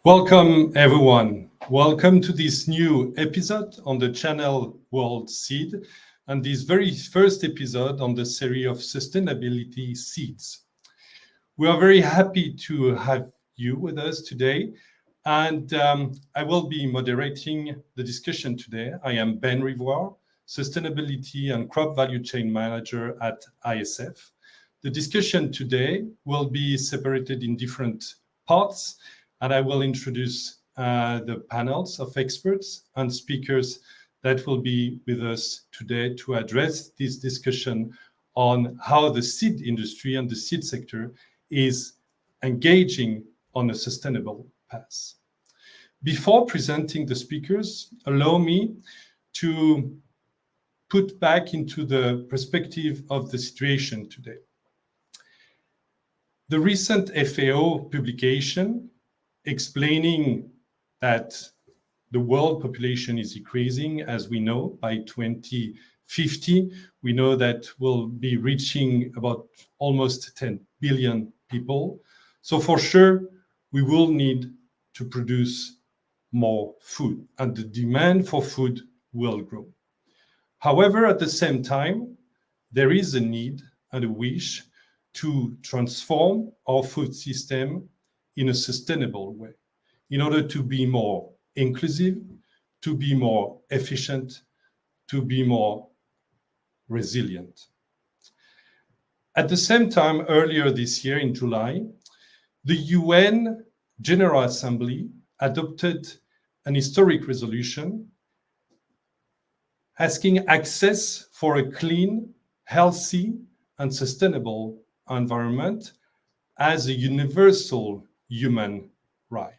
Welcome, everyone. Welcome to this new episode on the channel World Seed and this very first episode on the series of Sustainability-Seeds. We are very happy to have you with us today, and I will be moderating the discussion today. I am Ben Rivoire, Sustainability and Crop Value Chain Manager at ISF. The discussion today will be separated in different parts, and I will introduce the panels of experts and speakers that will be with us today to address this discussion on how the seed industry and the seed sector is engaging on a sustainable path. Before presenting the speakers, allow me to put back into the perspective of the situation today. The recent FAO publication explaining that the world population is decreasing, as we know, by 2050. We know that we'll be reaching about almost 10 billion people. So for sure, we will need to produce more food, and the demand for food will grow. However, at the same time, there is a need and a wish to transform our food system in a sustainable way, in order to be more inclusive, to be more efficient, to be more resilient. At the same time, earlier this year in July, the UN General Assembly adopted an historic resolution asking access for a clean, healthy, and sustainable environment as a universal human right.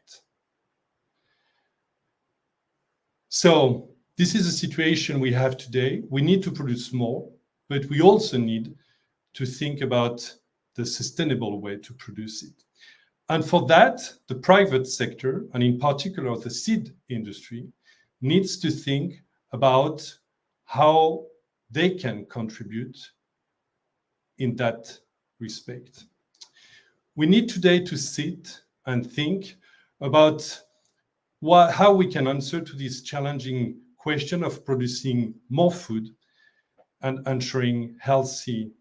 So this is a situation we have today. We need to produce more, but we also need to think about the sustainable way to produce it. And for that, the private sector, and in particular the seed industry, needs to think about how they can contribute in that respect. We need today to sit and think about how we can answer to this challenging question of producing more food and ensuring healthy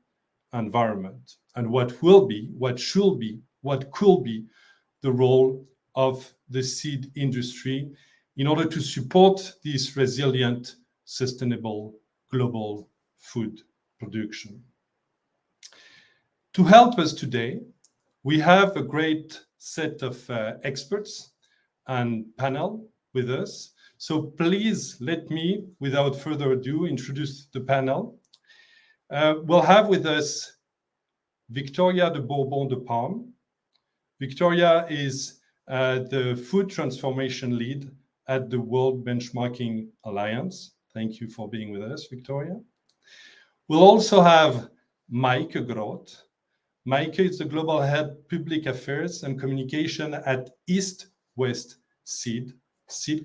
environment, and what will be, what should be, what could be the role of the seed industry in order to support this resilient, sustainable global food production. To help us today, we have a great set of experts and panel with us. So please let me, without further ado, introduce the panel. We'll have with us Viktoria de Bourbon de Parme. Viktoria is the food transformation lead at the World Benchmarking Alliance. Thank you for being with us, Viktoria. We'll also have Maaike Groot. Maaike is the Global Head Public Affairs and Communication at East West Seed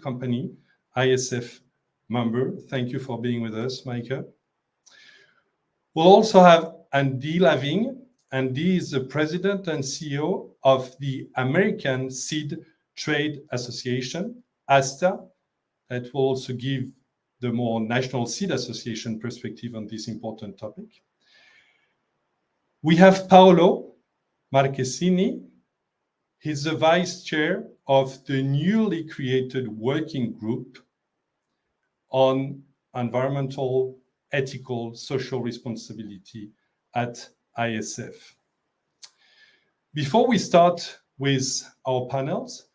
Company, ISF member. Thank you for being with us, Maaike. We'll also have LaVigne. Andy is the President and CEO of the American Seed Trade Association, ASTA, that will also give the more National Seed Association perspective on this important topic. We have Paolo Marchesini. He's the Vice Chair of the newly created working group on environmental, ethical, social responsibility at ISF. Before we start with our panels,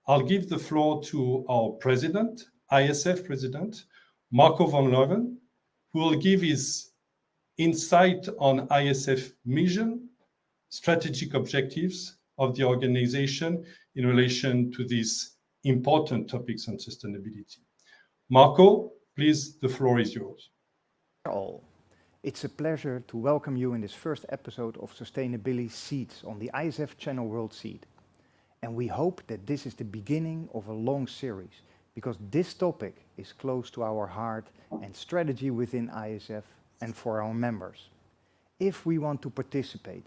I'll give the floor to our president, ISF President, Marco van Leeuwen, who will give his insight on ISF mission, strategic objectives of the organization in relation to these important topics on sustainability. Marco, please, the floor is yours. All. It's a pleasure to welcome you in this first episode of Sustainabili-Seeds on the ISF channel World Seed. And we hope that this is the beginning of a long series, because this topic is close to our heart and strategy within ISF and for our members. If we want to participate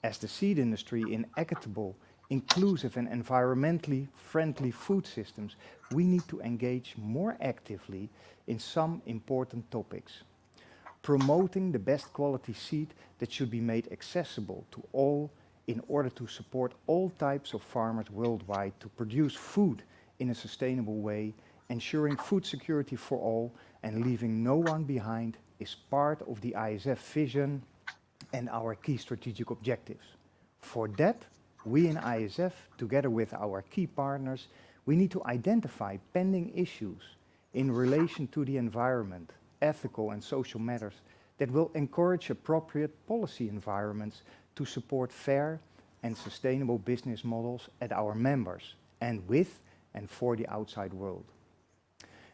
as the seed industry in equitable inclusive and environmentally friendly food systems, we need to engage more actively in some important topics. Promoting the best quality seed that should be made accessible to all in order to support all types of farmers worldwide to produce food in a sustainable way, ensuring food security for all and leaving no one behind is part of the ISF vision and our key strategic objectives. For that, we in ISF, together with our key partners, we need to identify pending issues in relation to the environment, ethical and social matters that will encourage appropriate policy environments to support fair and sustainable business models at our members and with and for the outside world.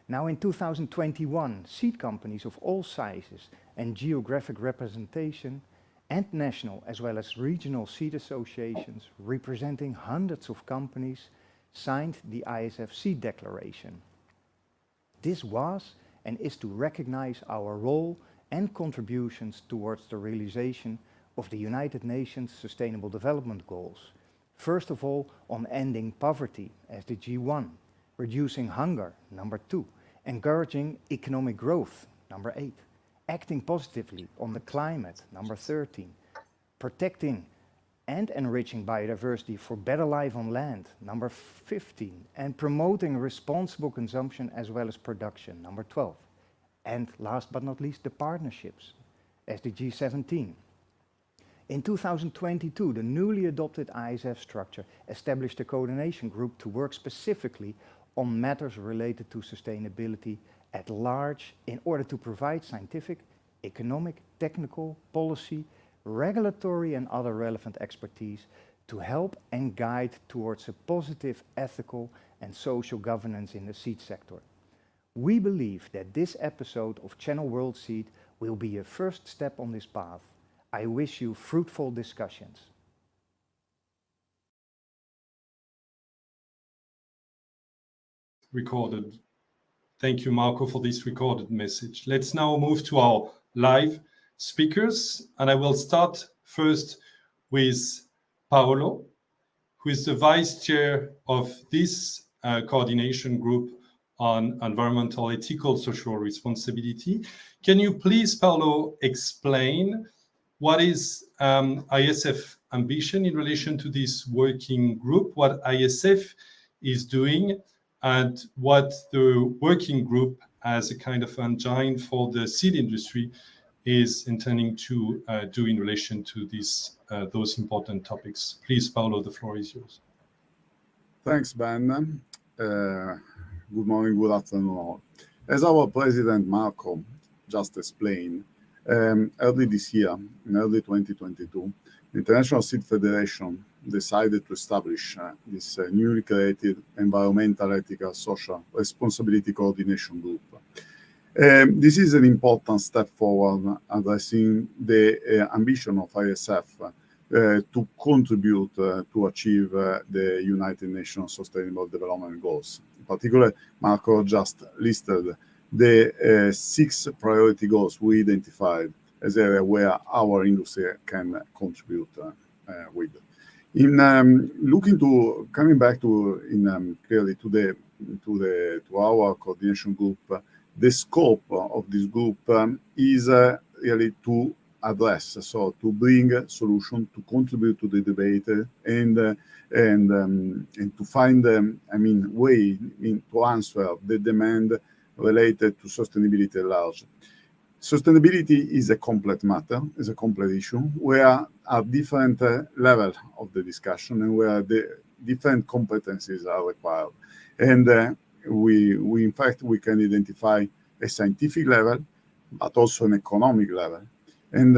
Now in 2021, seed companies of all sizes and geographic representation and national as well as regional seed associations representing hundreds of companies signed the ISF Seed Declaration. This was and is to recognize our role and contributions towards the realization of the United Nations Sustainable Development Goals. First of all, on ending poverty, SDG 1, reducing hunger, number 2, encouraging economic growth, number 8, acting positively on the climate, number 13, protecting and enriching biodiversity for better life on land, number 15, and promoting responsible consumption as well as production, number 12. And last but not least, the partnerships, SDG 17. In 2022, the newly adopted ISF structure established a coordination group to work specifically on matters related to sustainability at large in order to provide scientific, economic, technical, policy, regulatory and other relevant expertise to help and guide towards a positive ethical and social governance in the seed sector. We believe that this episode of Channel World Seed will be a first step on this path. I wish you fruitful discussions. Recorded. Thank you, Marco, for this recorded message. Let's now move to our live speakers, and I will start first with Paolo, who is the vice chair of this coordination group on environmental, ethical, social responsibility. Can you please, Paolo, explain what is ISF ambition in relation to this working group, what ISF is doing, and what the working group as a kind of engine for the seed industry is intending to do in relation to those important topics. Please, Paolo, the floor is yours. Thanks, Ben. Good morning, good afternoon all. As our president, Marco, just explained, early this year, in early 2022, the International Seed Federation decided to establish this newly created Environmental, Ethical, Social Responsibility Coordination Group. This is an important step forward addressing the ambition of ISF to contribute to achieve the United Nations Sustainable Development Goals. In particular, Marco just listed the 6 priority goals we identified as area where our industry can contribute with. In coming back to clearly to our coordination group, the scope of this group is really to address, so to bring a solution, to contribute to the debate, and to find way to answer the demand related to sustainability at large. Sustainability is a complex matter, is a complex issue, where at different levels of the discussion and where the different competencies are required. And we in fact, we can identify a scientific level, but also an economic level. And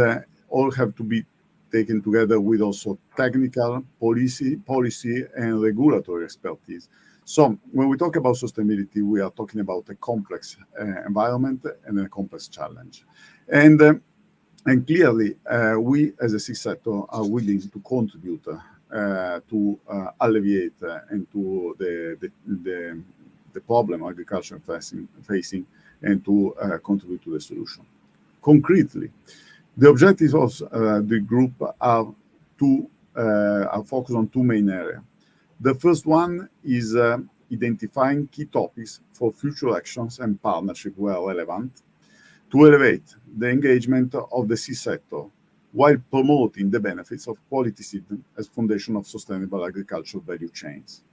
all have to be taken together with also technical, policy and regulatory expertise. So when we talk about sustainability, we are talking about a complex environment and a complex challenge. And clearly, we as a seed sector are willing to contribute to alleviate and to the problem agriculture facing and to contribute to the solution. Concretely, the objectives of the group are to I'll focus on two main areas. The first one is identifying key topics for future actions and partnership where relevant to elevate the engagement of the seed sector while promoting the benefits of quality seed as foundation of sustainable agricultural value chains.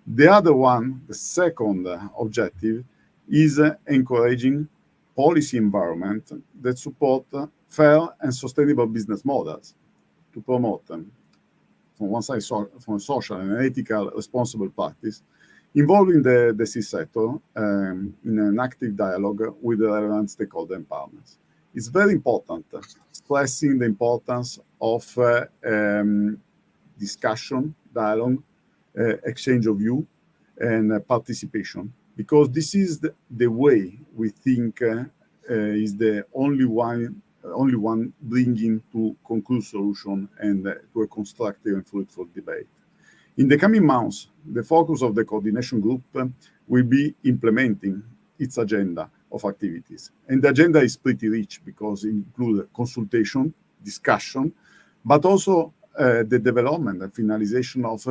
The other one, the second objective, is encouraging policy environment that support fair and sustainable business models to promote them. From one side, from a social and ethical responsible practice, involving the seed sector in an active dialogue with the relevant stakeholders and partners. It's very important, stressing the importance of discussion, dialogue, exchange of view, and participation, because this is the way we think is the only one bringing to conclude solution and to a constructive and fruitful debate. In the coming months, the focus of the coordination group will be implementing its agenda of activities. And the agenda is pretty rich because it includes consultation, discussion, but also the development and finalization of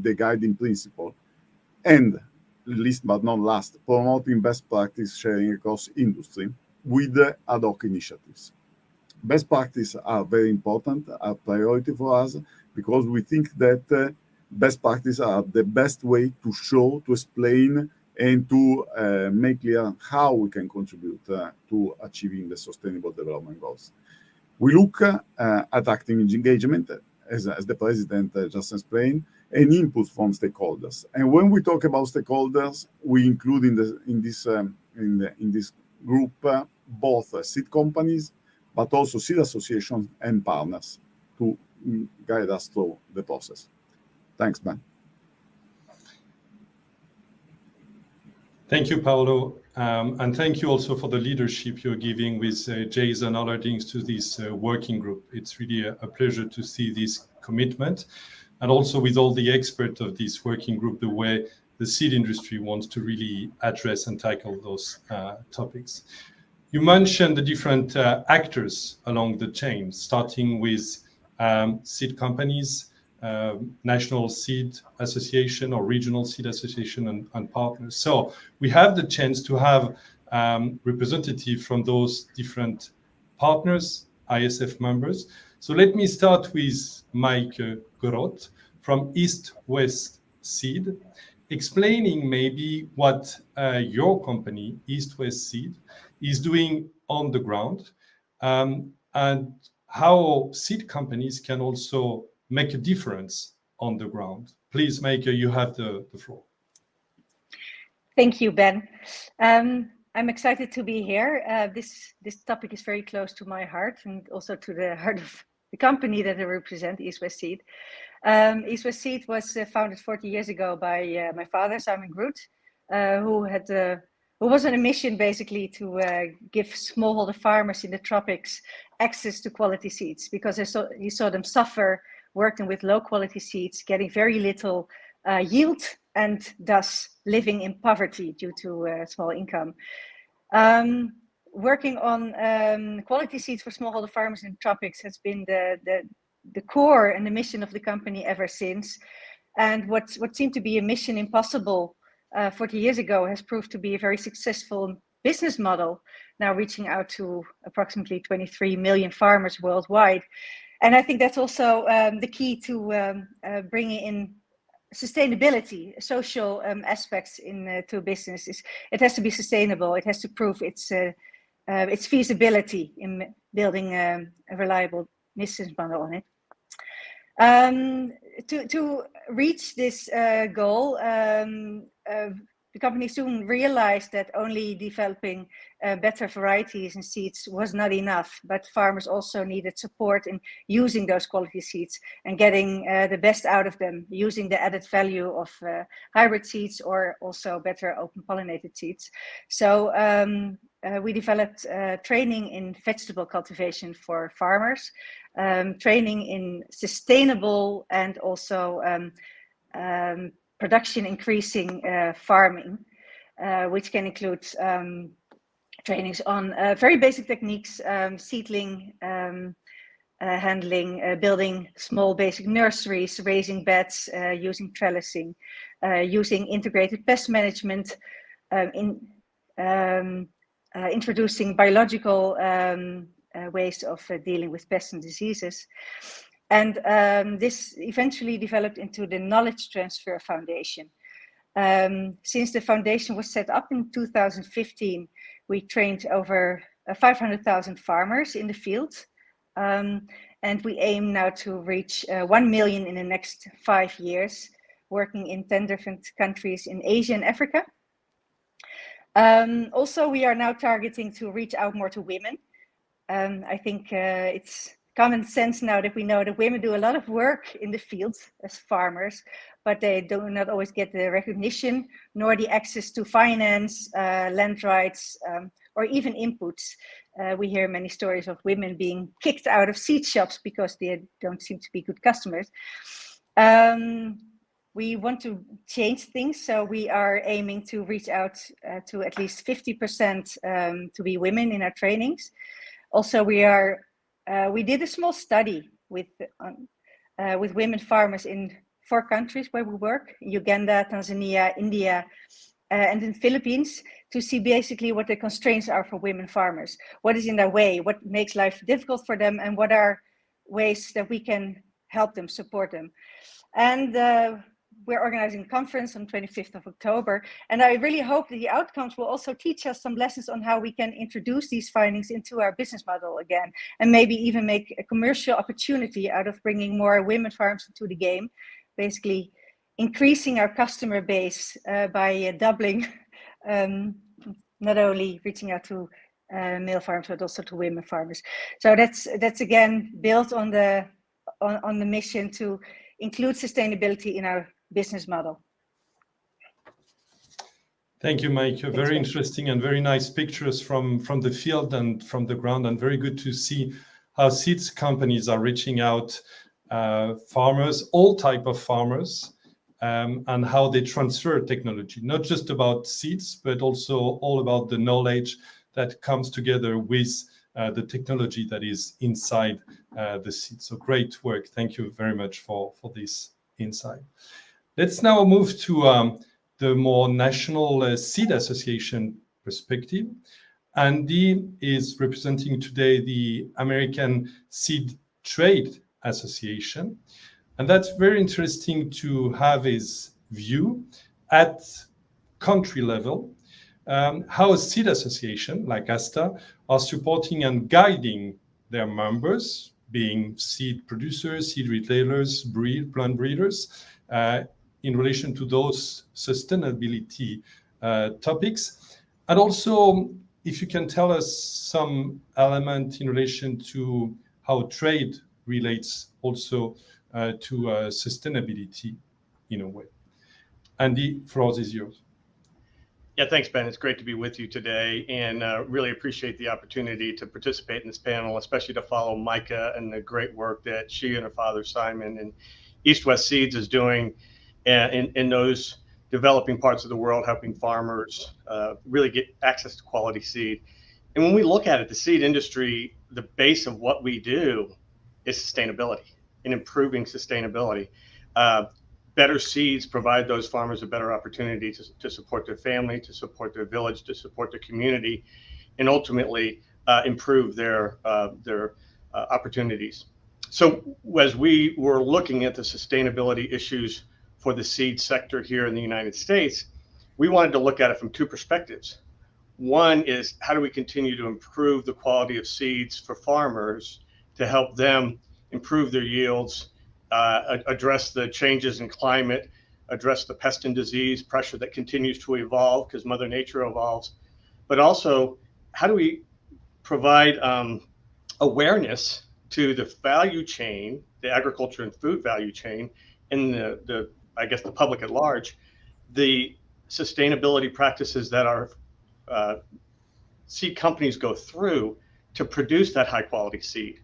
the guiding principle. And last but not last, promoting best practice sharing across industry with ad hoc initiatives. Best practices are very important, are priority for us, because we think that best practices are the best way to show, to explain, and to make clear how we can contribute to achieving the sustainable development goals. We look at active engagement, as the President just explained, and input from stakeholders. And when we talk about stakeholders, we include in this group both seed companies, but also seed associations and partners to guide us through the process. Thanks, Ben. Thank you, Paolo. And thank you also for the leadership you're giving with Jason Allerdings to this working group. It's really a pleasure to see this commitment, and also with all the experts of this working group, the way the seed industry wants to really address and tackle those topics. You mentioned the different actors along the chain, starting with seed companies, National Seed Association or Regional Seed Association and partners. So we have the chance to have representatives from those different partners, ISF members. So let me start with Maaike Groot from East-West Seed, explaining maybe what your company, East-West Seed, is doing on the ground, and how seed companies can also make a difference on the ground. Please, Maaike, you have the floor. Thank you, Ben. I'm excited to be here. This topic is very close to my heart and also to the heart of the company that I represent, East-West Seed. East-West Seed was founded 40 years ago by my father, Simon Groot, who was on a mission basically to give smallholder farmers in the tropics access to quality seeds, because he saw them suffer working with low quality seeds, getting very little yield, and thus living in poverty due to small income. Working on quality seeds for smallholder farmers in the tropics has been the core and the mission of the company ever since. And what seemed to be a mission impossible 40 years ago has proved to be a very successful business model, now reaching out to approximately 23 million farmers worldwide. And I think that's also the key to bringing in sustainability, social aspects to a business. It has to be sustainable. It has to prove its feasibility in building a reliable business model on it. To reach this goal, the company soon realized that only developing better varieties and seeds was not enough, but farmers also needed support in using those quality seeds and getting the best out of them, using the added value of hybrid seeds or also better open pollinated seeds. So we developed training in vegetable cultivation for farmers, training in sustainable and also production increasing farming, which can include trainings on very basic techniques, seedling, handling, building small basic nurseries, raising beds, using trellising, using integrated pest management, introducing biological ways of dealing with pests and diseases. And this eventually developed into the Knowledge Transfer Foundation. Since the foundation was set up in 2015, we trained over 500,000 farmers in the field. And we aim now to reach 1 million in the next 5 years, working in 10 different countries in Asia and Africa. Also, we are now targeting to reach out more to women. I think it's common sense now that we know that women do a lot of work in the field as farmers, but they do not always get the recognition nor the access to finance, land rights, or even inputs. We hear many stories of women being kicked out of seed shops because they don't seem to be good customers. We want to change things, so we are aiming to reach out to at least 50% to be women in our trainings. Also, we did a small study with women farmers in 4 countries where we work: Uganda, Tanzania, India, and in the Philippines, to see basically what the constraints are for women farmers. What is in their way? What makes life difficult for them? And what are ways that we can help them, support them? And we're organizing a conference on 25th of October. And I really hope that the outcomes will also teach us some lessons on how we can introduce these findings into our business model again, and maybe even make a commercial opportunity out of bringing more women farms into the game, basically increasing our customer base by doubling, not only reaching out to male farmers, but also to women farmers. So that's again built on the mission to include sustainability in our business model. Thank you, Maaike. Thanks, very Ben. interesting and very nice pictures from the field and from the ground, and very good to see how seeds companies are reaching out farmers, all type of farmers, and how they transfer technology, not just about seeds, but also all about the knowledge that comes together with the technology that is inside the seed. So great work. Thank you very much for this insight. Let's now move to the more national seed association perspective. Andy is representing today the American Seed Trade Association. And that's very interesting to have his view at country level, how a seed association like ASTA are supporting and guiding their members, being seed producers, seed retailers, plant breeders, in relation to those sustainability topics. And also, if you can tell us some element in relation to how trade relates also to sustainability in a way. Andy, floor is yours. Yeah, thanks, Ben. It's great to be with you today, and really appreciate the opportunity to participate in this panel, especially to follow Maaike and the great work that she and her father, Simon, and East West Seeds is doing in those developing parts of the world, helping farmers really get access to quality seed. And when we look at it, the seed industry, the base of what we do is sustainability and improving sustainability. Better seeds provide those farmers a better opportunity to support their family, to support their village, to support their community, and ultimately improve their opportunities. So as we were looking at the sustainability issues for the seed sector here in the United States, we wanted to look at it from 2 perspectives. One is, how do we continue to improve the quality of seeds for farmers to help them improve their yields, address the changes in climate, address the pest and disease pressure that continues to evolve because Mother Nature evolves. But also, how do we provide awareness to the value chain, the agriculture and food value chain, and the I guess the public at large, the sustainability practices that our seed companies go through to produce that high quality seed,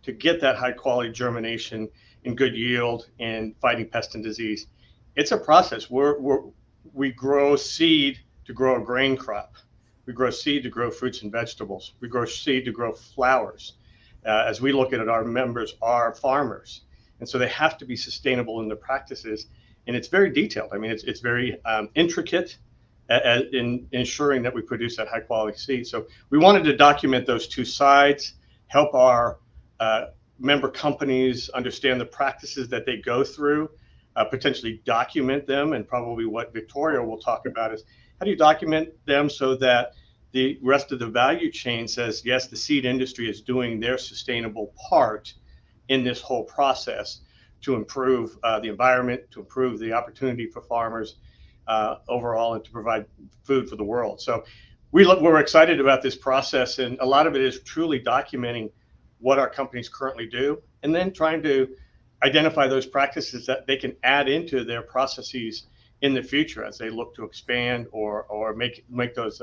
to get that high quality germination and good yield and fighting pest and disease. It's a process. We grow seed to grow a grain crop. We grow seed to grow fruits and vegetables. We grow seed to grow flowers. as we look at it, our members are farmers. And so they have to be sustainable in their practices. And it's very detailed. I mean, it's very intricate in ensuring that we produce that high quality seed. So we wanted to document those two sides, help our member companies understand the practices that they go through, potentially document them. And probably what Viktoria will talk about is how do you document them so that the rest of the value chain says, yes, the seed industry is doing their sustainable part in this whole process to improve the environment, to improve the opportunity for farmers overall, and to provide food for the world. So we're excited about this process, and a lot of it is truly documenting what our companies currently do, and then trying to identify those practices that they can add into their processes in the future as they look to expand or make those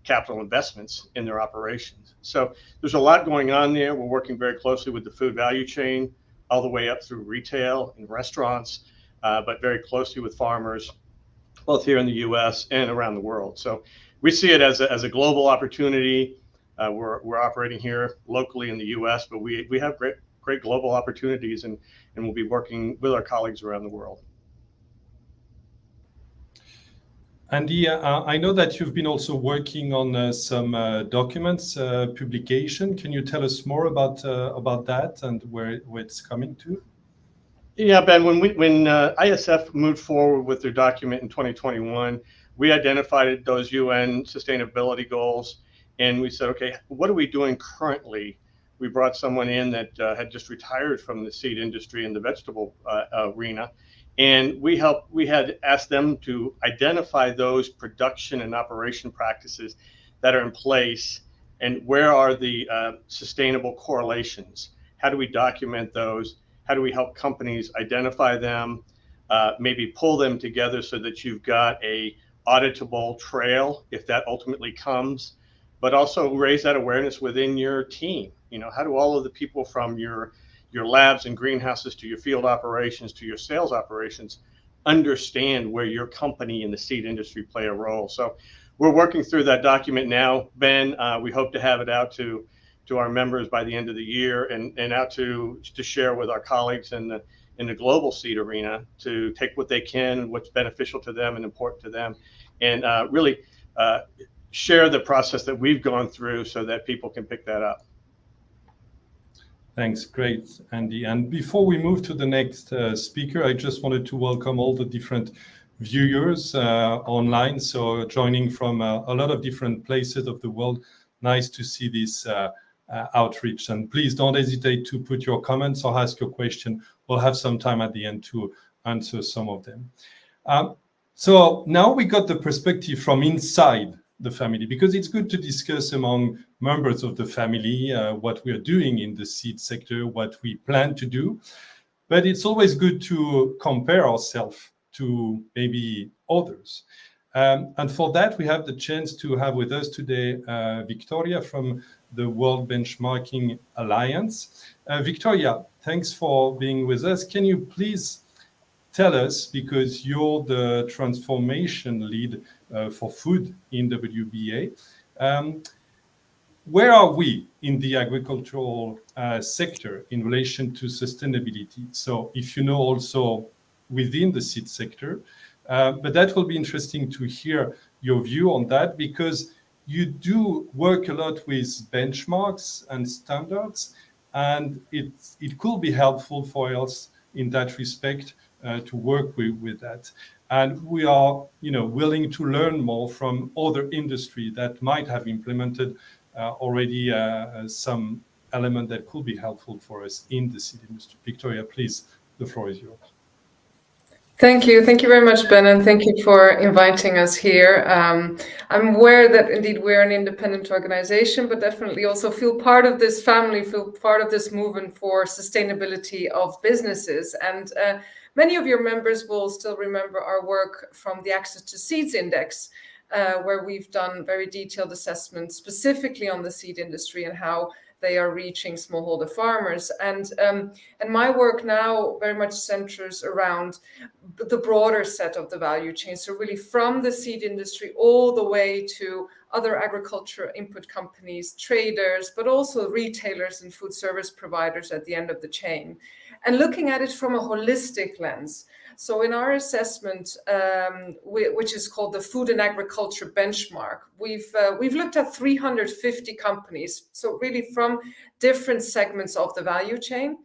capital investments in their operations. So there's a lot going on there. We're working very closely with the food value chain, all the way up through retail and restaurants, but very closely with farmers, both here in the U.S. and around the world. So we see it as a global opportunity. We're operating here locally in the U.S., but we have great global opportunities, and we'll be working with our colleagues around the world. Andy, I know that you've been also working on some documents publication. Can you tell us more about that and where it's coming to? Yeah, Ben, when ISF moved forward with their document in 2021, we identified those UN sustainability goals, and we said, okay, what are we doing currently? We brought someone in that had just retired from the seed industry and the vegetable arena. And we had asked them to identify those production and operation practices that are in place, and where are the sustainable correlations? How do we document those? How do we help companies identify them, maybe pull them together so that you've got a auditable trail if that ultimately comes, but also raise that awareness within your team. You know, how do all of the people from your labs and greenhouses to your field operations to your sales operations understand where your company in the seed industry play a role? So we're working through that document now, Ben. We hope to have it out to our members by the end of the year, and out to share with our colleagues in the global seed arena, to take what they can, what's beneficial to them and important to them, and really share the process that we've gone through so that people can pick that up. Thanks, great, Andy. And before we move to the next speaker, I just wanted to welcome all the different viewers online. So joining from a lot of different places of the world. Nice to see this outreach. And please don't hesitate to put your comments or ask your question. We'll have some time at the end to answer some of them. So now we got the perspective from inside the family, because it's good to discuss among members of the family what we are doing in the seed sector, what we plan to do. But it's always good to compare ourselves to maybe others. And for that, we have the chance to have with us today Viktoria from the World Benchmarking Alliance. Viktoria, thanks for being with us. Can you please tell us, because you're the transformation lead for food in WBA, where are we in the agricultural sector in relation to sustainability? So if you know also within the seed sector, but that will be interesting to hear your view on that, because you do work a lot with benchmarks and standards, and it could be helpful for us in that respect to work with that. And we are, willing to learn more from other industry that might have implemented already some element that could be helpful for us in the seed industry. Viktoria, please, the floor is yours. Thank you. Thank you very much, Ben, and thank you for inviting us here. I'm aware that indeed we're an independent organization, but definitely also feel part of this family, feel part of this movement for sustainability of businesses. And many of your members will still remember our work from the Access to Seeds Index, where we've done very detailed assessments specifically on the seed industry and how they are reaching smallholder farmers. And my work now very much centers around the broader set of the value chain. So really from the seed industry all the way to other agriculture input companies, traders, but also retailers and food service providers at the end of the chain. And looking at it from a holistic lens. So in our assessment, which is called the Food and Agriculture Benchmark, we've looked at 350 companies, so really from different segments of the value chain.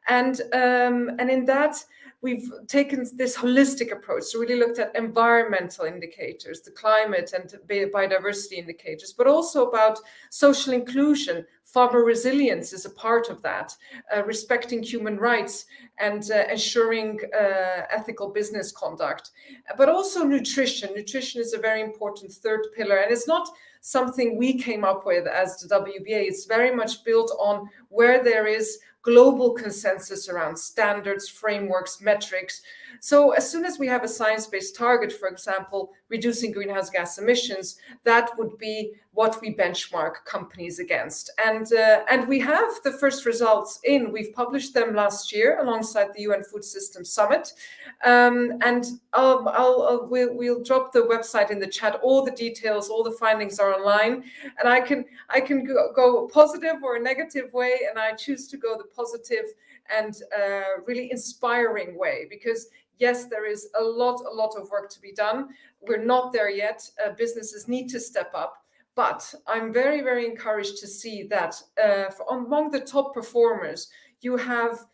And in that, we've taken this holistic approach. So really looked at environmental indicators, the climate and biodiversity indicators, but also about social inclusion. Farmer resilience is a part of that, respecting human rights and ensuring ethical business conduct, but also nutrition. Nutrition is a very important third pillar, and it's not something we came up with as the WBA. It's very much built on where there is global consensus around standards, frameworks, metrics. So as soon as we have a science-based target, for example, reducing greenhouse gas emissions, that would be what we benchmark companies against. And we have the first results in. We've published them last year alongside the UN Food Systems Summit. And we'll drop the website in the chat. All the details, all the findings are online. And I can go positive or a negative way, and I choose to go the positive and really inspiring way, because yes, there is a lot of work to be done. We're not there yet. Businesses need to step up. But I'm very, very encouraged to see that among the top performers, you have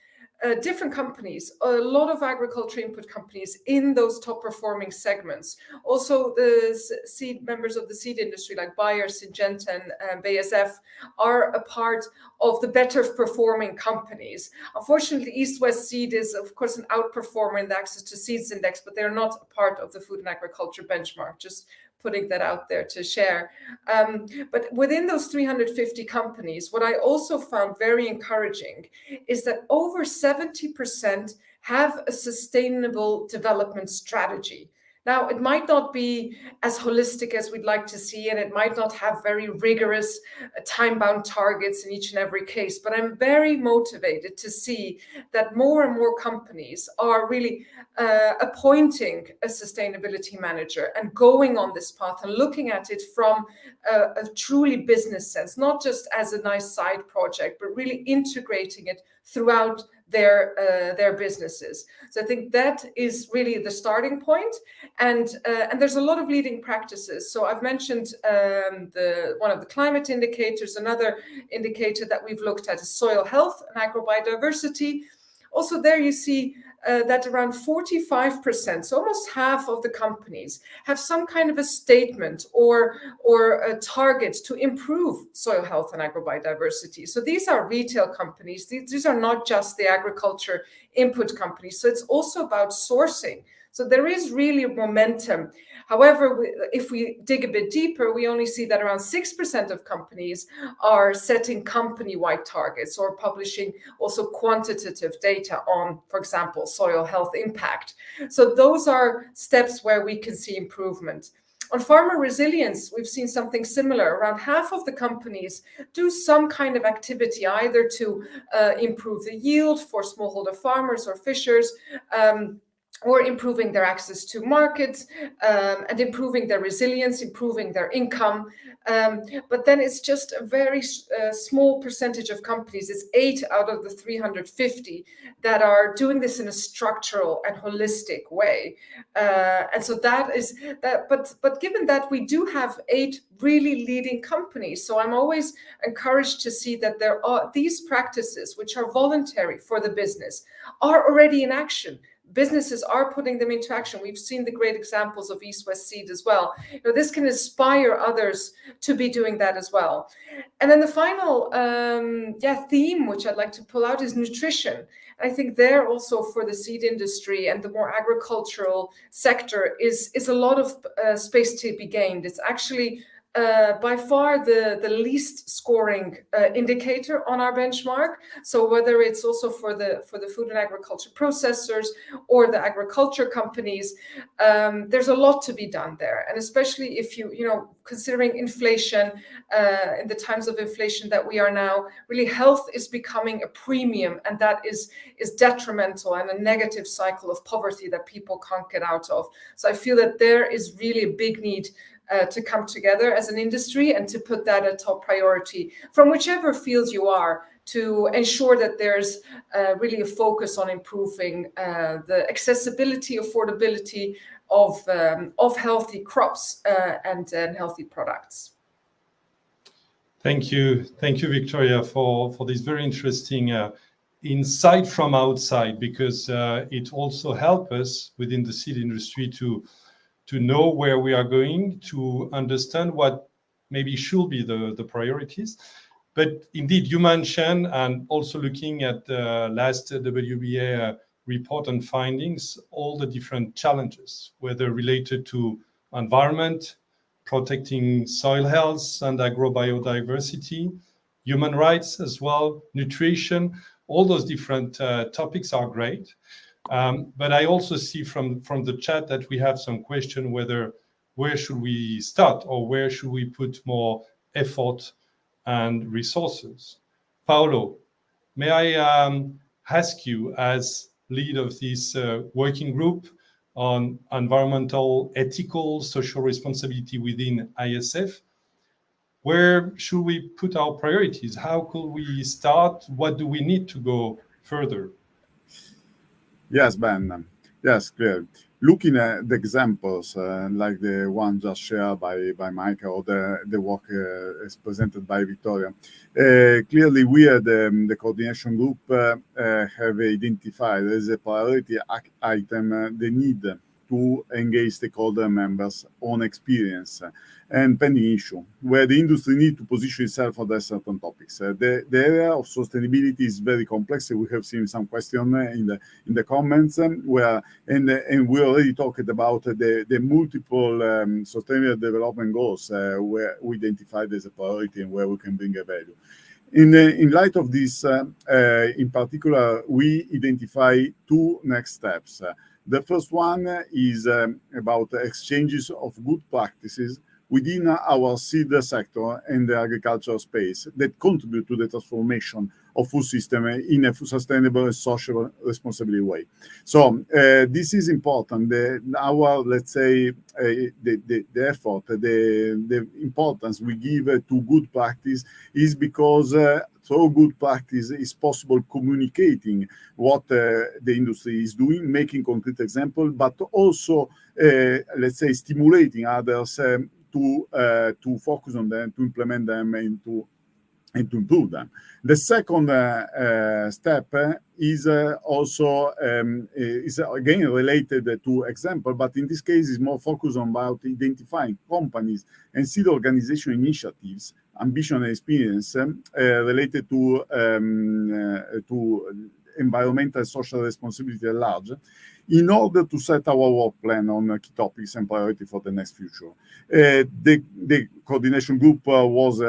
different companies, a lot of agriculture input companies in those top performing segments. Also, the seed members of the seed industry like Bayer, Syngenta, and BASF are a part of the better performing companies. Unfortunately, East-West Seed is, of course, an outperformer in the Access to Seeds Index, but they're not a part of the Food and Agriculture Benchmark. Just putting that out there to share. But within those 350 companies, what I also found very encouraging is that over 70% have a sustainable development strategy. Now, it might not be as holistic as we'd like to see, and it might not have very rigorous time-bound targets in each and every case, but I'm very motivated to see that more and more companies are really appointing a sustainability manager and going on this path and looking at it from a truly business sense, not just as a nice side project, but really integrating it throughout their businesses. So I think that is really the starting point, and there's a lot of leading practices. So I've mentioned one of the climate indicators. Another indicator that we've looked at is soil health and agrobiodiversity. Also there you see that around 45%, so almost half of the companies, have some kind of a statement or a target to improve soil health and agrobiodiversity. So these are retail companies. These are not just the agriculture input companies. So it's also about sourcing. So there is really momentum. However, if we dig a bit deeper, we only see that around 6% of companies are setting company-wide targets or publishing also quantitative data on, for example, soil health impact. So those are steps where we can see improvement. On farmer resilience, we've seen something similar. Around half of the companies do some kind of activity, either to improve the yield for smallholder farmers or fishers, or improving their access to markets, and improving their resilience, improving their income. But then it's just a very small percentage of companies. It's 8 out of the 350 that are doing this in a structural and holistic way. And so that is that. But given that we do have 8 really leading companies, so I'm always encouraged to see that there are these practices, which are voluntary for the business, are already in action. Businesses are putting them into action. We've seen the great examples of East-West Seed as well. This can inspire others to be doing that as well. And then the final theme, which I'd like to pull out, is nutrition. I think there also for the seed industry and the more agricultural sector is a lot of space to be gained. It's actually by far the least scoring indicator on our benchmark. So whether it's also for the food and agriculture processors or the agriculture companies, there's a lot to be done there. And especially if considering inflation, in the times of inflation that we are now, really health is becoming a premium, and that is detrimental and a negative cycle of poverty that people can't get out of. So I feel that there is really a big need to come together as an industry and to put that a top priority from whichever field you are, to ensure that there's really a focus on improving the accessibility, affordability of healthy crops and healthy products. Thank you, Viktoria, for this very interesting insight from outside, because it also helps us within the seed industry to know where we are going, to understand what maybe should be the priorities. But indeed, you mentioned, and also looking at the last WBA report and findings, all the different challenges, whether related to environment, protecting soil health and agrobiodiversity, human rights as well, nutrition, all those different topics are great. But I also see from the chat that we have some question where should we start, or where should we put more effort and resources. Paolo, may I ask you, as lead of this working group on environmental, ethical, social responsibility within ISF, where should we put our priorities? How could we start? What do we need to go further? Yes, Ben. Yes, clear. Looking at the examples like the one just shared by Maaike, or the work is presented by Viktoria, clearly we at the coordination group have identified as a priority item the need to engage stakeholder members on experience and pending issue, where the industry needs to position itself on certain topics. The area of sustainability is very complex. We have seen some questions in the comments, and we already talked about the multiple sustainable development goals where we identified as a priority and where we can bring a value. In light of this, in particular, we identify two next steps. The first one is about exchanges of good practices within our seed sector and the agricultural space that contribute to the transformation of food system in a sustainable and social responsibility way. So this is important. Our, let's say, the effort, the importance we give to good practice is because through good practice is possible communicating what the industry is doing, making concrete examples, but also, let's say, stimulating others to focus on them, to implement them, and to improve them. The second step is also is again related to example, but in this case is more focused on about identifying companies and seed organization initiatives, ambition and experience related to environmental and social responsibility at large, in order to set our work plan on key topics and priority for the next future. The coordination group was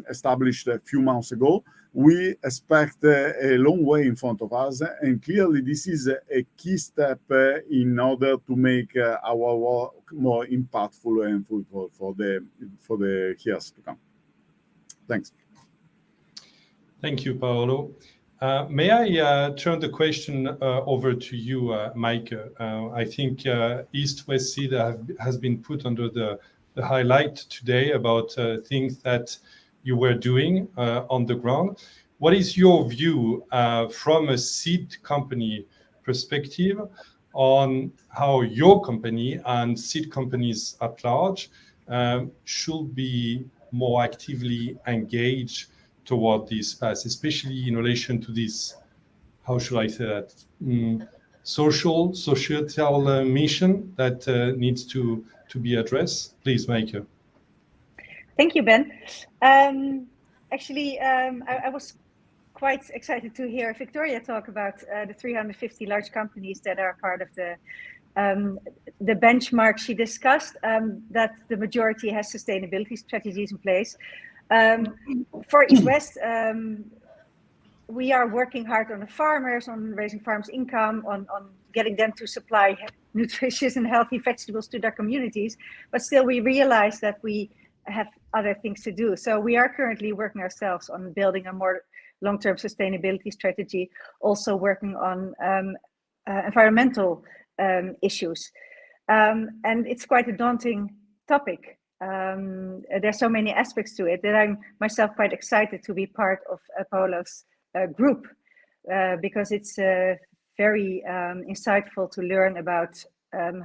established a few months ago. We expect a long way in front of us, and clearly this is a key step in order to make our work more impactful and fruitful for the years to come. Thanks. Thank you, Paolo. May I turn the question over to you, Maaike? I think East-West Seed has been put under the highlight today about things that you were doing on the ground. What is your view from a seed company perspective on how your company and seed companies at large should be more actively engaged toward this path, especially in relation to this, how should I say that, societal mission that needs to be addressed? Please, Maaike. Thank you, Ben. Actually, I was quite excited to hear Viktoria talk about the 350 large companies that are part of the the benchmark she discussed, that the majority has sustainability strategies in place. For East West, we are working hard on the farmers, on raising farmers' income, on getting them to supply nutritious and healthy vegetables to their communities. But still, we realize that we have other things to do. So we are currently working ourselves on building a more long-term sustainability strategy, also working on environmental issues. And it's quite a daunting topic. There's so many aspects to it that I'm myself quite excited to be part of Paolo's group, because it's very insightful to learn about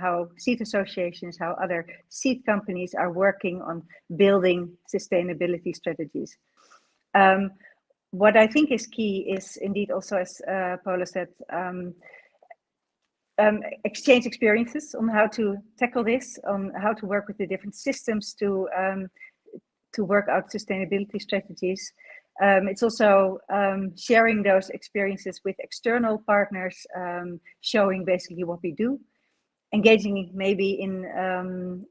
how seed associations, how other seed companies are working on building sustainability strategies. What I think is key is indeed also, as Paolo said, exchange experiences on how to tackle this, on how to work with the different systems to work out sustainability strategies. It's also sharing those experiences with external partners, showing basically what we do, engaging maybe in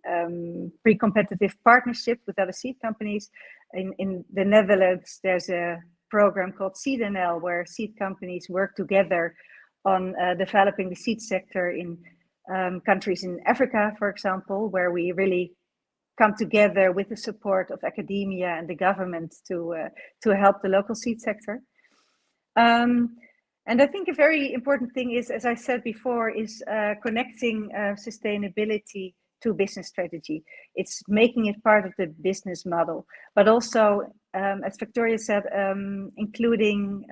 pre-competitive partnership with other seed companies. In the Netherlands, there's a program called SeedNL, where seed companies work together on developing the seed sector in countries in Africa, for example, where we really come together with the support of academia and the government to help the local seed sector. And I think a very important thing is, as I said before, is connecting sustainability to business strategy. It's making it part of the business model, but also, as Viktoria said, including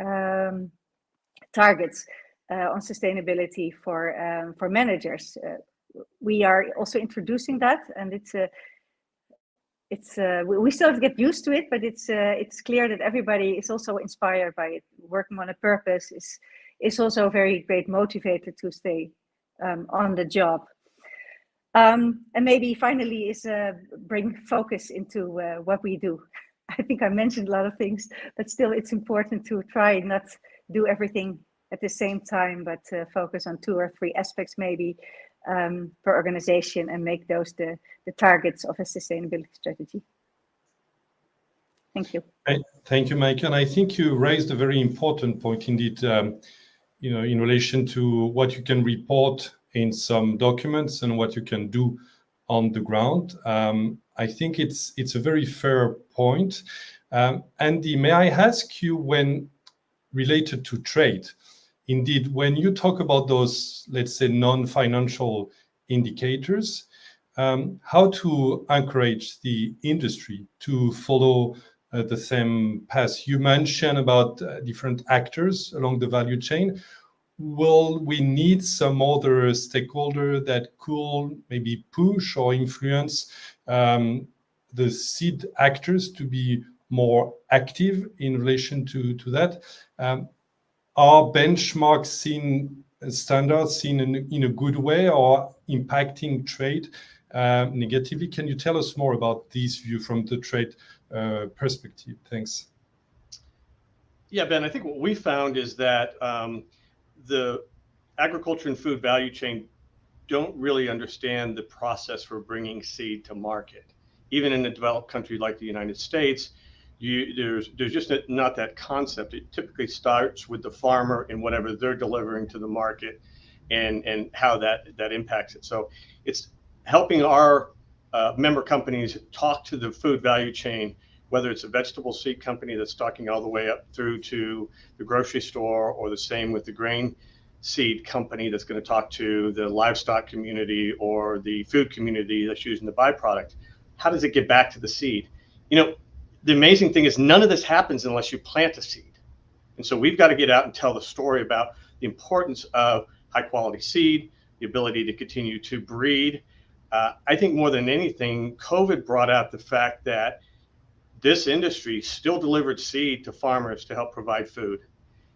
targets on sustainability for managers. We are also introducing that, and we still have to get used to it, but it's clear that everybody is also inspired by it. Working on a purpose is also a very great motivator to stay on the job. And maybe finally is bring focus into what we do. I think I mentioned a lot of things, but still it's important to try not do everything at the same time, but focus on 2 or 3 aspects maybe per organization, and make those the targets of a sustainability strategy. Thank you. Thank you, Maaike. And I think you raised a very important point indeed, in relation to what you can report in some documents and what you can do on the ground. I think it's a very fair point. Andy, may I ask you, when related to trade, indeed, when you talk about those, let's say, non-financial indicators, how to encourage the industry to follow the same path? You mentioned about different actors along the value chain. Will we need some other stakeholder that could maybe push or influence the seed actors to be more active in relation to that? Are benchmarks seen, standards seen in a good way, or impacting trade negatively? Can you tell us more about this view from the trade perspective? Thanks. Yeah, Ben, I think what we found is that the agriculture and food value chain don't really understand the process for bringing seed to market. Even in a developed country like the United States, there's just not that concept. It typically starts with the farmer and whatever they're delivering to the market, and how that impacts it. So it's helping our member companies talk to the food value chain, whether it's a vegetable seed company that's talking all the way up through to the grocery store, or the same with the grain seed company that's going to talk to the livestock community or the food community that's using the byproduct. How does it get back to the seed? The amazing thing is none of this happens unless you plant a seed. And so we've got to get out and tell the story about the importance of high quality seed, the ability to continue to breed. I think more than anything, COVID brought out the fact that this industry still delivered seed to farmers to help provide food.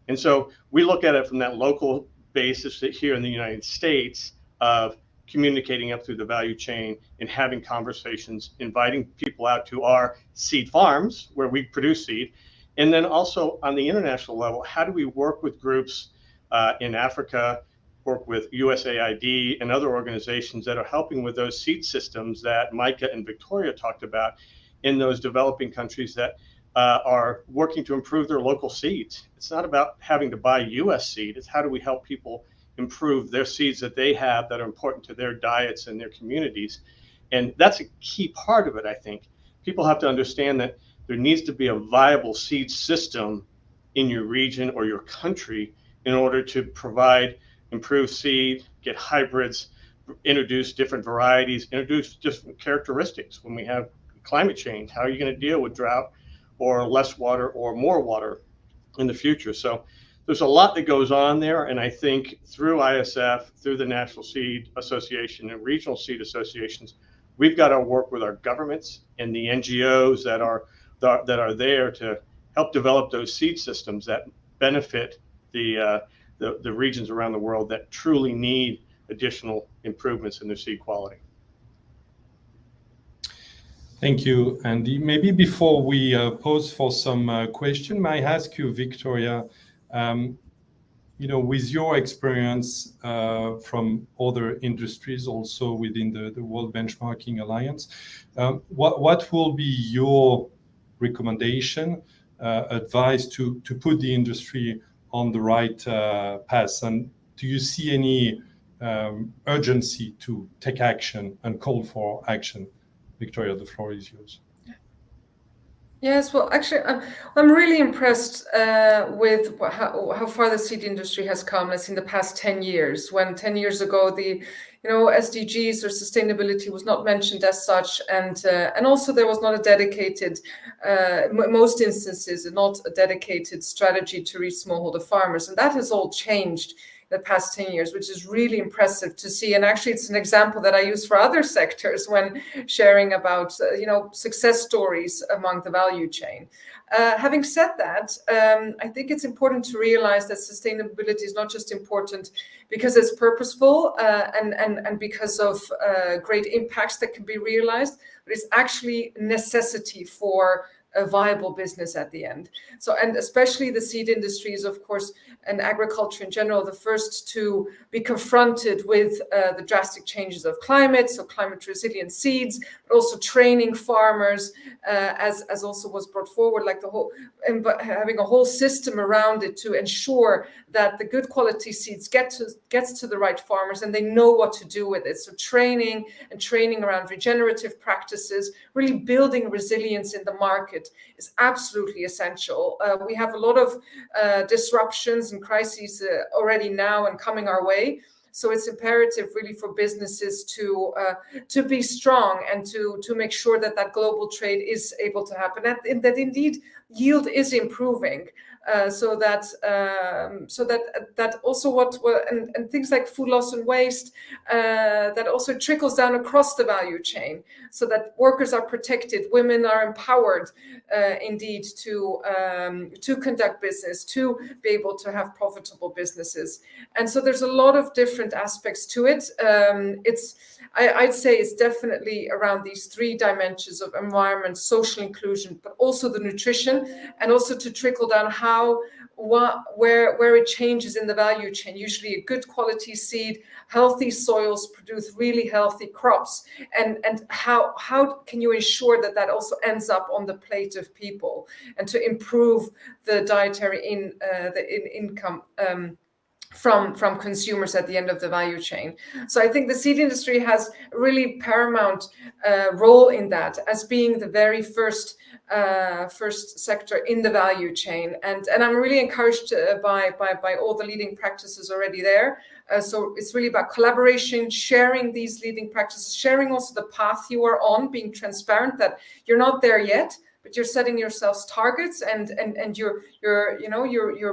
And so we look at it from that local basis here in the United States of communicating up through the value chain and having conversations, inviting people out to our seed farms where we produce seed. And then also on the international level, how do we work with groups in Africa work with USAID and other organizations that are helping with those seed systems that Maaike and Viktoria talked about in those developing countries that are working to improve their local seeds. It's not about having to buy US seed. It's how do we help people improve their seeds that they have that are important to their diets and their communities. And that's a key part of it, I think. People have to understand that there needs to be a viable seed system in your region or your country in order to provide improved seed, get hybrids, introduce different varieties, introduce different characteristics. When we have climate change, how are you going to deal with drought or less water or more water in the future? So there's a lot that goes on there. And I think through ISF, through the National Seed Association and regional seed associations, we've got to work with our governments and the NGOs that are there to help develop those seed systems that benefit the regions around the world that truly need additional improvements in their seed quality. Thank you, Andy. Maybe before we pause for some question, may I ask you, Viktoria, with your experience from other industries, also within the World Benchmarking Alliance, what will be your recommendation, advice to put the industry on the right path? And do you see any urgency to take action and call for action? Viktoria, the floor is yours. Yes, well, actually, I'm really impressed with how far the seed industry has come in the past 10 years. When 10 years ago, the SDGs or sustainability was not mentioned as such, and also there was not a dedicated, most instances, not a dedicated strategy to reach smallholder farmers, and that has all changed the past 10 years, which is really impressive to see. And actually, it's an example that I use for other sectors when sharing about, success stories among the value chain. Having said that, I think it's important to realize that sustainability is not just important because it's purposeful and because of great impacts that can be realized, but it's actually a necessity for a viable business at the end. So, and especially the seed industry is, of course, and agriculture in general, the first to be confronted with the drastic changes of climate, so climate resilient seeds, but also training farmers, as also was brought forward, like the whole, but having a whole system around it to ensure that the good quality seeds gets to the right farmers and they know what to do with it. So training around regenerative practices, really building resilience in the market is absolutely essential. We have a lot of disruptions and crises already now and coming our way. So it's imperative really for businesses to be strong and to make sure that global trade is able to happen, and that indeed yield is improving. So that also and things like food loss and waste, that also trickles down across the value chain, so that workers are protected, women are empowered, indeed, to conduct business, to be able to have profitable businesses. And so there's a lot of different aspects to it. I'd say it's definitely around these three dimensions of environment, social inclusion, but also the nutrition, and also to trickle down where it changes in the value chain. Usually a good quality seed, healthy soils produce really healthy crops, and how can you ensure that also ends up on the plate of people, and to improve the dietary income from consumers at the end of the value chain. So I think the seed industry has a really paramount role in that, as being the very first sector in the value chain, and I'm really encouraged by all the leading practices already there. So it's really about collaboration, sharing these leading practices, sharing also the path you are on, being transparent that you're not there yet, but you're setting yourselves targets, and you're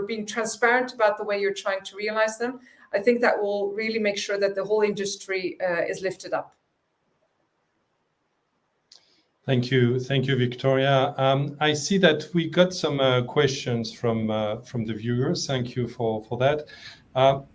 being transparent about the way you're trying to realize them. I think that will really make sure that the whole industry is lifted up. Thank you, Viktoria. I see that we got some questions from the viewers. Thank you for that.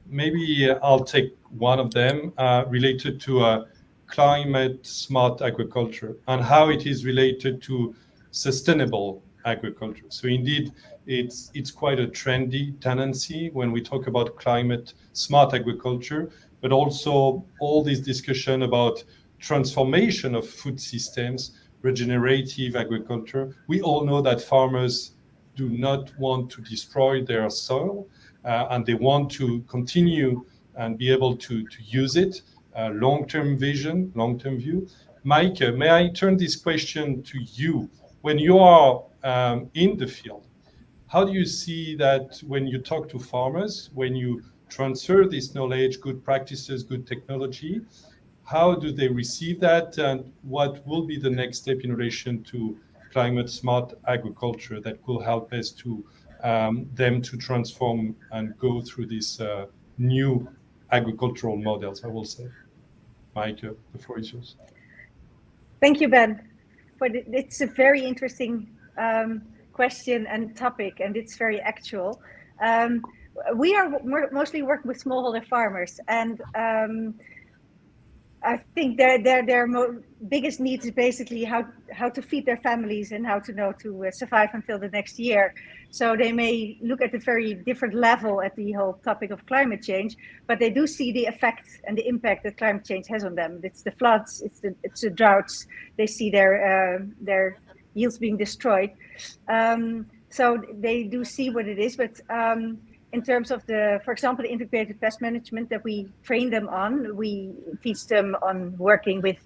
Maybe I'll take one of them related to climate smart agriculture and how it is related to sustainable agriculture. So indeed, it's quite a trendy tendency when we talk about climate smart agriculture, but also all this discussion about transformation of food systems, regenerative agriculture. We all know that farmers do not want to destroy their soil, and they want to continue and be able to use it. Long-term vision, long-term view. Maaike, may I turn this question to you? When you are in the field, how do you see that when you talk to farmers, when you transfer this knowledge, good practices, good technology, how do they receive that, and what will be the next step in relation to climate smart agriculture that will help us to them to transform and go through these new agricultural models, I will say. Maaike, the floor is yours. Thank you, Ben. But it's a very interesting question and topic, and it's very actual. We are mostly working with smallholder farmers, and I think their biggest needs is basically how to feed their families and how to know to survive until the next year. So they may look at a very different level at the whole topic of climate change, but they do see the effect and the impact that climate change has on them. It's the floods, it's the droughts. They see their yields being destroyed. So they do see what it is, but in terms of for example, the integrated pest management that we train them on, we teach them on working with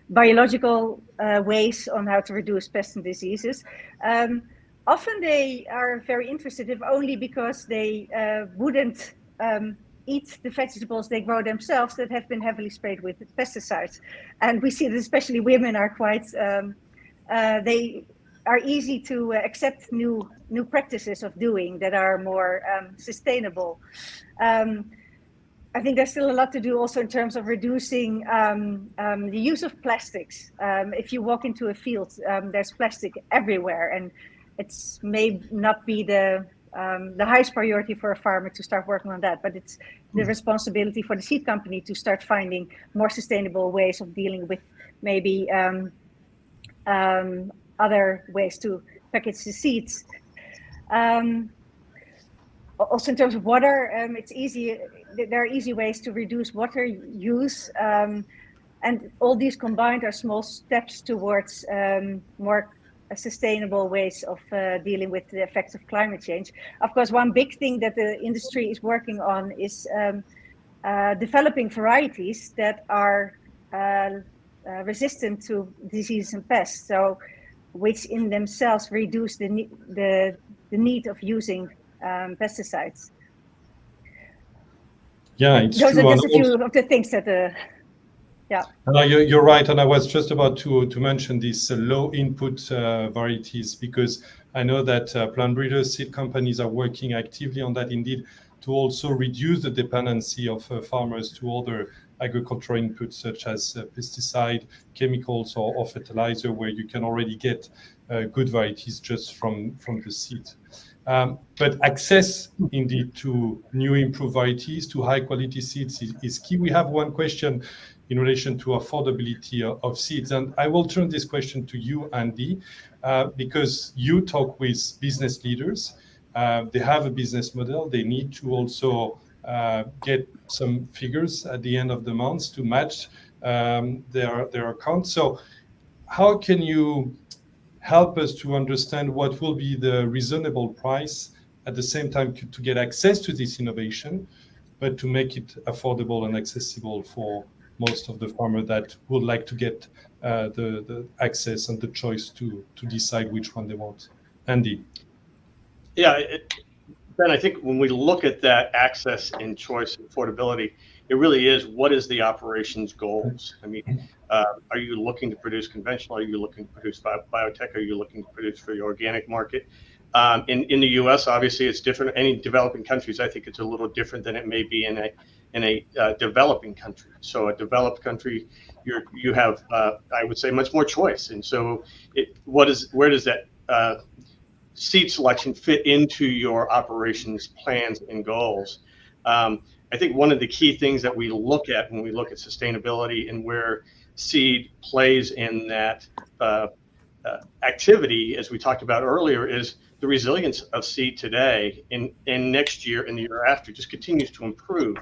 biological ways on how to reduce pests and diseases. Often they are very interested, if only because they wouldn't eat the vegetables they grow themselves that have been heavily sprayed with pesticides. And we see that especially women are quite, they are easy to accept new practices of doing that are more sustainable. I think there's still a lot to do also in terms of reducing the use of plastics. If you walk into a field, there's plastic everywhere, and it may not be the highest priority for a farmer to start working on that, but it's the responsibility for the seed company to start finding more sustainable ways of dealing with maybe other ways to package the seeds. Also in terms of water, it's easy. There are easy ways to reduce water use, and all these combined are small steps towards more sustainable ways of dealing with the effects of climate change. Of course, one big thing that the industry is working on is developing varieties that are resistant to diseases and pests, so which in themselves reduce the need of using pesticides. Yeah, it's Those true. are just a few of the things that, yeah. You're right, and I was just about to mention these low input varieties, because I know that plant breeders, seed companies are working actively on that indeed to also reduce the dependency of farmers to other agricultural inputs such as pesticide, chemicals, or fertilizer, where you can already get good varieties just from the seed. But access indeed to new improved varieties, to high quality seeds is key. We have one question in relation to affordability of seeds, and I will turn this question to you, Andy, because you talk with business leaders. They have a business model. They need to also get some figures at the end of the month to match their account. So how can you help us to understand what will be the reasonable price, at the same time to get access to this innovation, but to make it affordable and accessible for most of the farmers that would like to get the access and the choice to decide which one they want? Andy. Yeah, Ben, I think when we look at that access and choice and affordability, it really is, what is the operations goals? I mean, are you looking to produce conventional? Are you looking to produce biotech? Are you looking to produce for the organic market? In the U.S., obviously, it's different. Any developing countries, I think it's a little different than it may be in a developing country. So a developed country, you have, I would say, much more choice. And so, where does that seed selection fit into your operations plans and goals? I think one of the key things that we look at when we look at sustainability and where seed plays in that activity, as we talked about earlier, is the resilience of seed today and next year and the year after just continues to improve.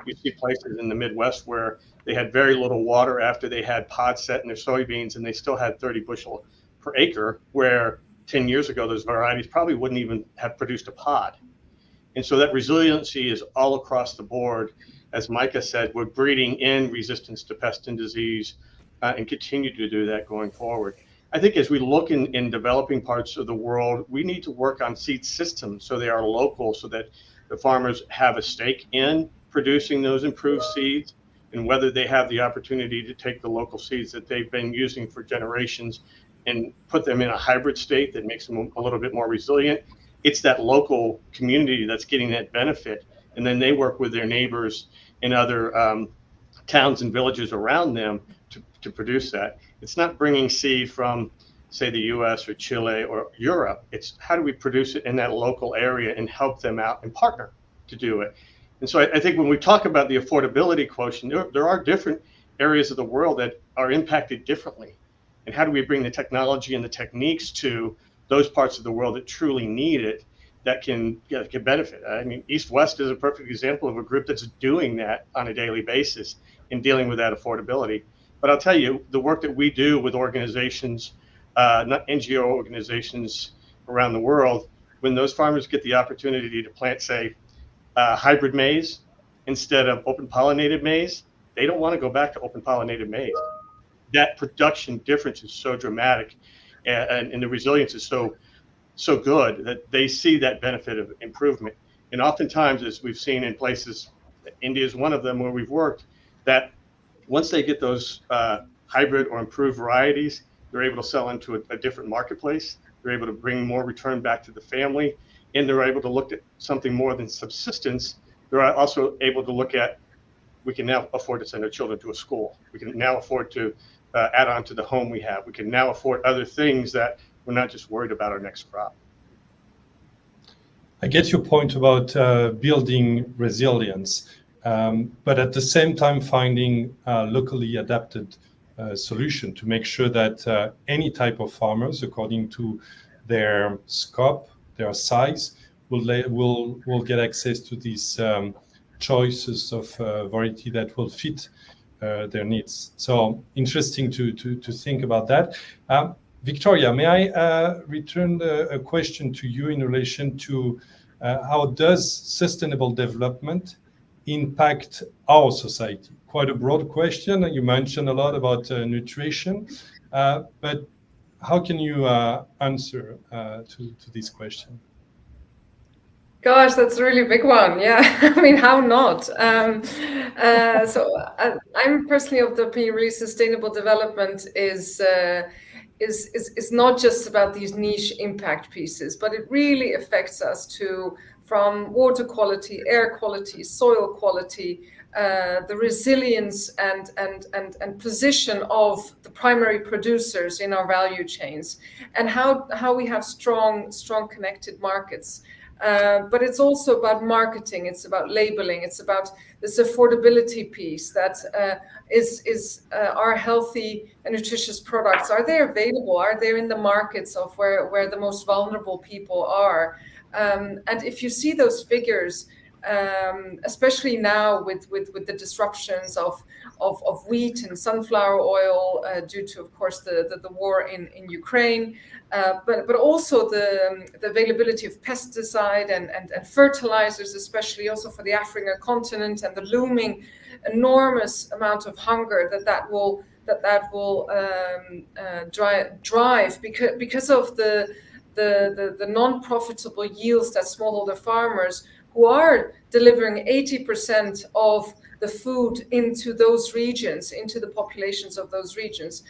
You see places in the Midwest where they had very little water after they had pods set in their soybeans, and they still had 30 bushel per acre, where 10 years ago those varieties probably wouldn't even have produced a pod. And so that resiliency is all across the board. As Maaike said, we're breeding in resistance to pest and disease and continue to do that going forward. I think as we look in developing parts of the world, we need to work on seed systems so they are local, so that the farmers have a stake in producing those improved seeds, and whether they have the opportunity to take the local seeds that they've been using for generations and put them in a hybrid state that makes them a little bit more resilient. It's that local community that's getting that benefit, and then they work with their neighbors in other towns and villages around them to produce that. It's not bringing seed from, say, the US or Chile or Europe. It's how do we produce it in that local area and help them out and partner to do it. And so I think when we talk about the affordability quotient, there are different areas of the world that are impacted differently. And how do we bring the technology and the techniques to those parts of the world that truly need it, that can benefit? I mean, East-West is a perfect example of a group that's doing that on a daily basis in dealing with that affordability. But I'll tell you, the work that we do with organizations, not NGO organizations around the world, when those farmers get the opportunity to plant, say, hybrid maize instead of open pollinated maize, they don't want to go back to open pollinated maize. That production difference is so dramatic, and the resilience is so good that they see that benefit of improvement. And oftentimes, as we've seen in places, India is one of them where we've worked, that once they get those hybrid or improved varieties, they're able to sell into a different marketplace. They're able to bring more return back to the family, and they're able to look at something more than subsistence. They're also able to look at, we can now afford to send our children to a school. We can now afford to add on to the home we have. We can now afford other things that we're not just worried about our next crop. I get your point about building resilience, but at the same time finding locally adapted solution to make sure that any type of farmers, according to their scope, their size, will get access to these choices of variety that will fit their needs. So interesting to think about that. Victoria, may I return a question to you in relation to how does sustainable development impact our society? Quite a broad question. You mentioned a lot about nutrition, but how can you answer to this question? Gosh, that's a really big one. Yeah, I mean, how not? So I'm personally of the opinion, really, sustainable development is not just about these niche impact pieces, but it really affects us from water quality, air quality, soil quality, the resilience and position of the primary producers in our value chains, and how we have strong connected markets. But it's also about marketing, it's about labeling, it's about this affordability piece that are healthy and nutritious products. Are they available? Are they in the markets of where the most vulnerable people are? And if you see those figures, especially now with the disruptions of wheat and sunflower oil due to, of course, the war in Ukraine, but also the availability of pesticide and fertilizers, especially also for the African continent, and the looming enormous amount of hunger that will drive because of the non-profitable yields that smallholder farmers, who are delivering 80% of the food into those regions, into the populations of those regions.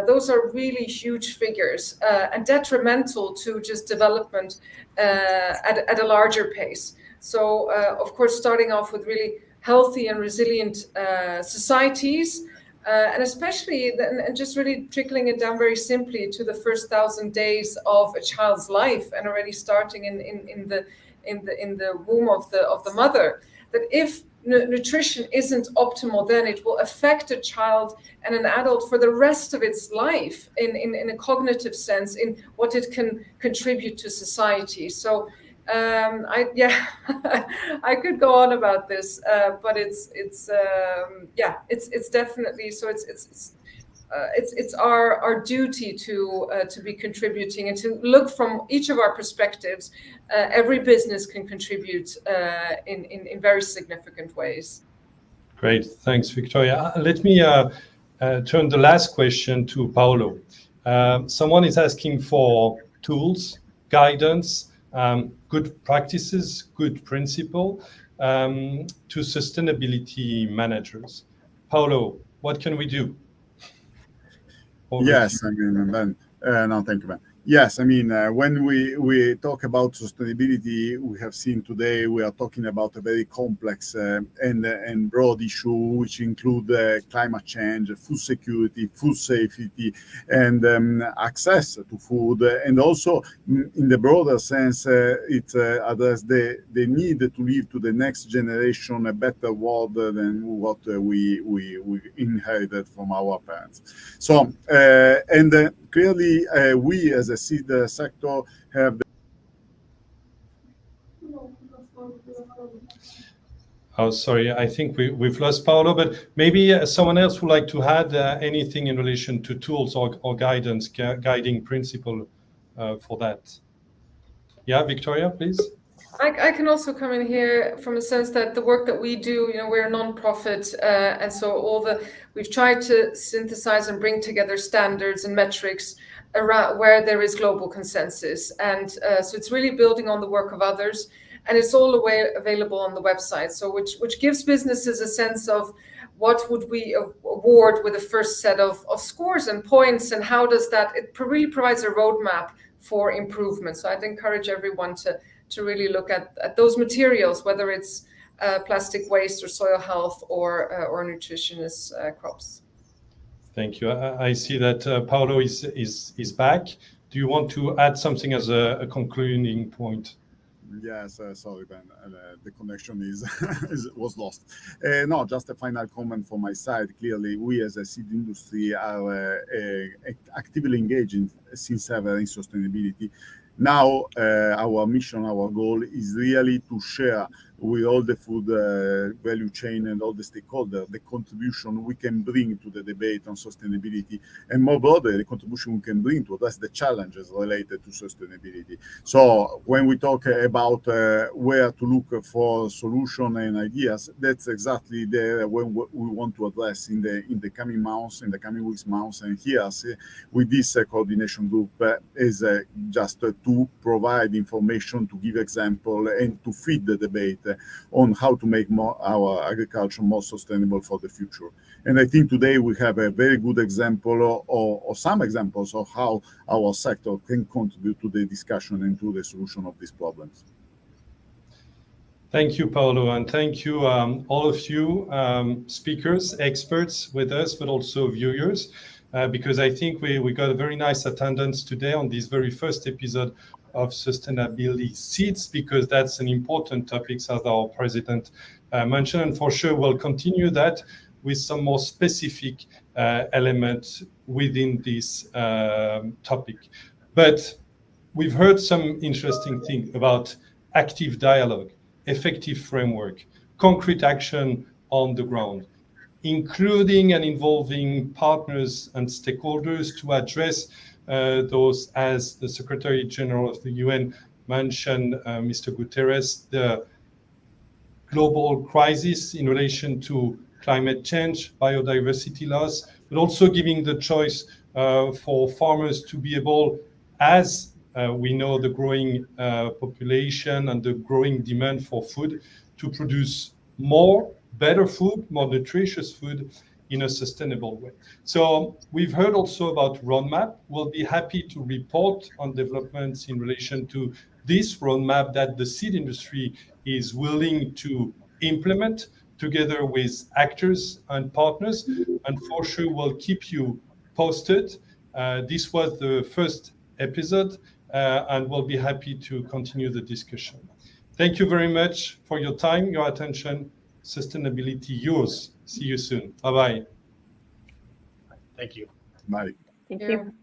Those are really huge figures and detrimental to just development at a larger pace. So, of course, starting off with really healthy and resilient societies, and especially, and just really trickling it down very simply to the first 1,000 days of a child's life, and already starting in the womb of the mother. That if nutrition isn't optimal, then it will affect a child and an adult for the rest of its life in a cognitive sense, in what it can contribute to society. So I could go on about this, but it's definitely so. It's our duty to be contributing and to look from each of our perspectives. Every business can contribute in very significant ways. Great, thanks, Victoria. Let me turn the last question to Paolo. Someone is asking for tools, guidance, good practices, good principle to sustainability managers. Paolo, what can we do? Yes, I mean, Ben. No, thank you, Ben. Yes, I mean, when we talk about sustainability, we have seen today we are talking about a very complex and broad issue, which include climate change, food security, food safety, and access to food. And also, in the broader sense, it addresses the need to leave to the next generation a better world than what we inherited from our parents. So, clearly, we as a seed sector have. Oh, sorry, I think we've lost Paolo, but maybe someone else would like to add anything in relation to tools or guidance, guiding principle for that. Yeah, Victoria, please. I can also come in here from a sense that the work that we do, we're a non-profit, and so we've tried to synthesize and bring together standards and metrics around where there is global consensus, and so it's really building on the work of others, and it's all available on the website. So which gives businesses a sense of what would we award with the first set of scores and points, and how does that? It really provides a roadmap for improvement. So I'd encourage everyone to really look at those materials, whether it's plastic waste or soil health or nutritionist crops. Thank you. I see that Paolo is back. Do you want to add something as a concluding point? Yes, sorry, Ben, the connection was lost. No, just a final comment from my side. Clearly, we as a seed industry are actively engaging since ever in sustainability. Now, our mission, our goal is really to share with all the food value chain and all the stakeholders the contribution we can bring to the debate on sustainability, and more broadly, the contribution we can bring to address the challenges related to sustainability. So when we talk about where to look for solution and ideas, that's exactly when we want to address in the coming months, in the coming weeks, months, and years. With this coordination group is just to provide information, to give example, and to feed the debate on how to make our agriculture more sustainable for the future. And I think today we have a very good example or some examples of how our sector can contribute to the discussion and to the solution of these problems. Thank you, Paolo, and thank you all of you speakers, experts with us, but also viewers, because I think we got a very nice attendance today on this very first episode of Sustainabili-Seeds, because that's an important topic, as our president mentioned, and for sure we'll continue that with some more specific elements within this topic. But we've heard some interesting things about active dialogue, effective framework, concrete action on the ground, including and involving partners and stakeholders to address those, as the Secretary General of the UN mentioned, Mr. Guterres, the global crisis in relation to climate change, biodiversity loss, but also giving the choice for farmers to be able, as we know the growing population and the growing demand for food, to produce more, better food, more nutritious food in a sustainable way. So we've heard also about roadmap. We'll be happy to report on developments in relation to this roadmap that the seed industry is willing to implement together with actors and partners. And for sure, we'll keep you posted. This was the first episode, and we'll be happy to continue the discussion. Thank you very much for your time, your attention. sustainability yours. See you soon. Bye-bye. Thank you. Bye. Thank Yeah. you.